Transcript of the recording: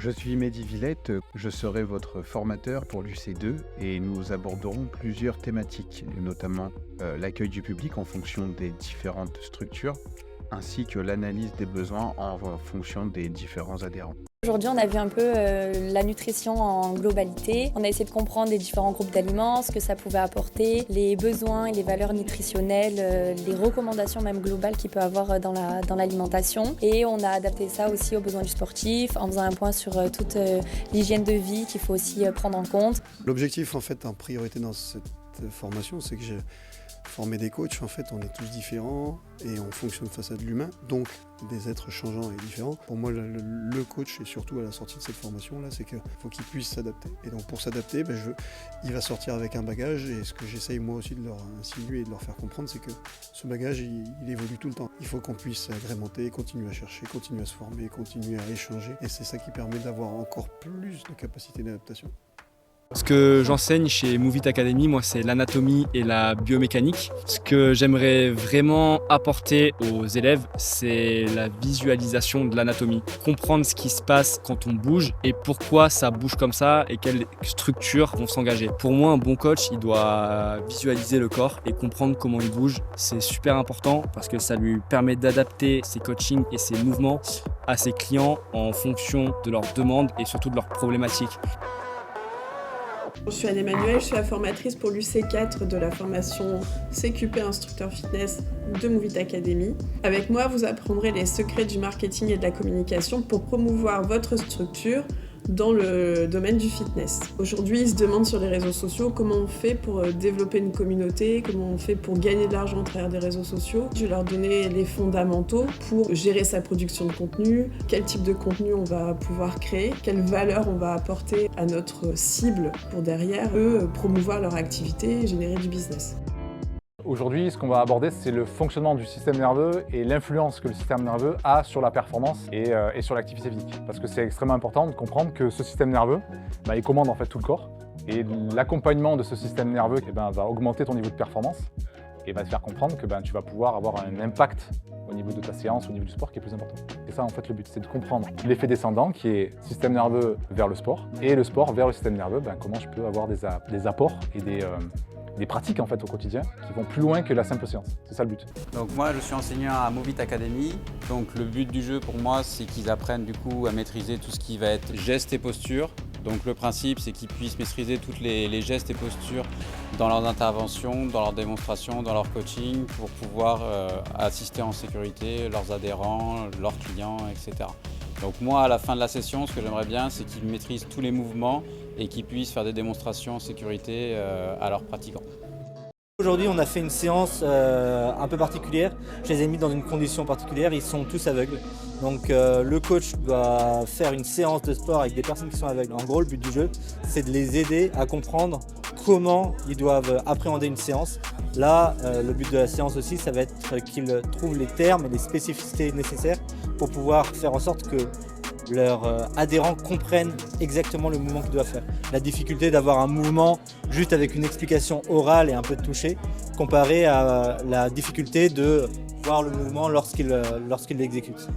Je suis Mehdi Villette, je serai votre formateur pour l'UC2 et nous aborderons plusieurs thématiques, notamment l'accueil du public en fonction des différentes structures, ainsi que l'analyse des besoins en fonction des différents adhérents. Aujourd'hui, on a vu un peu la nutrition en globalité. On a essayé de comprendre les différents groupes d'aliments, ce que ça pouvait apporter, les besoins et les valeurs nutritionnelles, les recommandations même globales qu'il peut avoir dans l'alimentation. Et on a adapté ça aussi aux besoins du sportif en faisant un point sur toute l'hygiène de vie qu'il faut aussi prendre en compte. L'objectif en fait en priorité dans cette formation, c'est que j'ai formé des coachs. En fait, on est tous différents et on fonctionne face à de l'humain, donc des êtres changeants et différents. Pour moi, le coach, et surtout à la sortie de cette formation-là, c'est qu'il faut qu'il puisse s'adapter. Et donc pour s'adapter, il va sortir avec un bagage, et ce que j'essaye moi aussi de leur insinuer et de leur faire comprendre, c'est que ce bagage, il évolue tout le temps. Il faut qu'on puisse agrémenter, continuer à chercher, continuer à se former, continuer à échanger, et c'est ça qui permet d'avoir encore plus de capacité d'adaptation. Ce que j'enseigne chez Move It Academy, moi, c'est l'anatomie et la biomécanique. Ce que j'aimerais vraiment apporter aux élèves, c'est la visualisation de l'anatomie. Comprendre ce qui se passe quand on bouge et pourquoi ça bouge comme ça et quelles structures vont s'engager. Pour moi, un bon coach, il doit visualiser le corps et comprendre comment il bouge. C'est super important parce que ça lui permet d'adapter ses coachings et ses mouvements à ses clients en fonction de leurs demandes et surtout de leurs problématiques. Je suis Anne-Emmanuelle, je suis la formatrice pour l'UC4 de la formation CQP Instructeur Fitness de Move It Academy. Avec moi, vous apprendrez les secrets du marketing et de la communication pour promouvoir votre structure dans le domaine du fitness. Aujourd'hui, ils se demandent sur les réseaux sociaux comment on fait pour développer une communauté, comment on fait pour gagner de l'argent à travers des réseaux sociaux. Je vais leur donner les fondamentaux pour gérer sa production de contenu, quel type de contenu on va pouvoir créer, quelle valeur on va apporter à notre cible pour derrière, eux, promouvoir leur activité et générer du business. Aujourd'hui, ce qu'on va aborder, c'est le fonctionnement du système nerveux et l'influence que le système nerveux a sur la performance et sur l'activité physique. Parce que c'est extrêmement important de comprendre que ce système nerveux, il commande en fait tout le corps. Et l'accompagnement de ce système nerveux va augmenter ton niveau de performance et va te faire comprendre que tu vas pouvoir avoir un impact au niveau de ta séance, au niveau du sport qui est plus important. Et ça, en fait, le but, c'est de comprendre l'effet descendant qui est système nerveux vers le sport et le sport vers le système nerveux, comment je peux avoir des apports et des pratiques en fait au quotidien qui vont plus loin que la simple science. C'est ça le but. Donc moi je suis enseignant à Move It Academy. Donc le but du jeu pour moi c'est qu'ils apprennent du coup à maîtriser tout ce qui va être gestes et postures. Donc le principe c'est qu'ils puissent maîtriser tous les gestes et postures dans leurs interventions, dans leurs démonstrations, dans leur coaching pour pouvoir assister en sécurité leurs adhérents, leurs clients, etc. Donc moi, à la fin de la session, ce que j'aimerais bien, c'est qu'ils maîtrisent tous les mouvements et qu'ils puissent faire des démonstrations en sécurité à leurs pratiquants. Aujourd'hui, on a fait une séance un peu particulière. Je les ai mis dans une condition particulière, ils sont tous aveugles. Donc le coach doit faire une séance de sport avec des personnes qui sont aveugles. En gros, le but du jeu, c'est de les aider à comprendre comment ils doivent appréhender une séance. Là, le but de la séance aussi, ça va être qu'ils trouvent les termes et les spécificités nécessaires pour pouvoir faire en sorte que leurs adhérents comprennent exactement le mouvement qu'ils doivent faire. La difficulté d'avoir un mouvement juste avec une explication orale et un peu de toucher, comparé à la difficulté de voir le mouvement lorsqu'il l'exécute.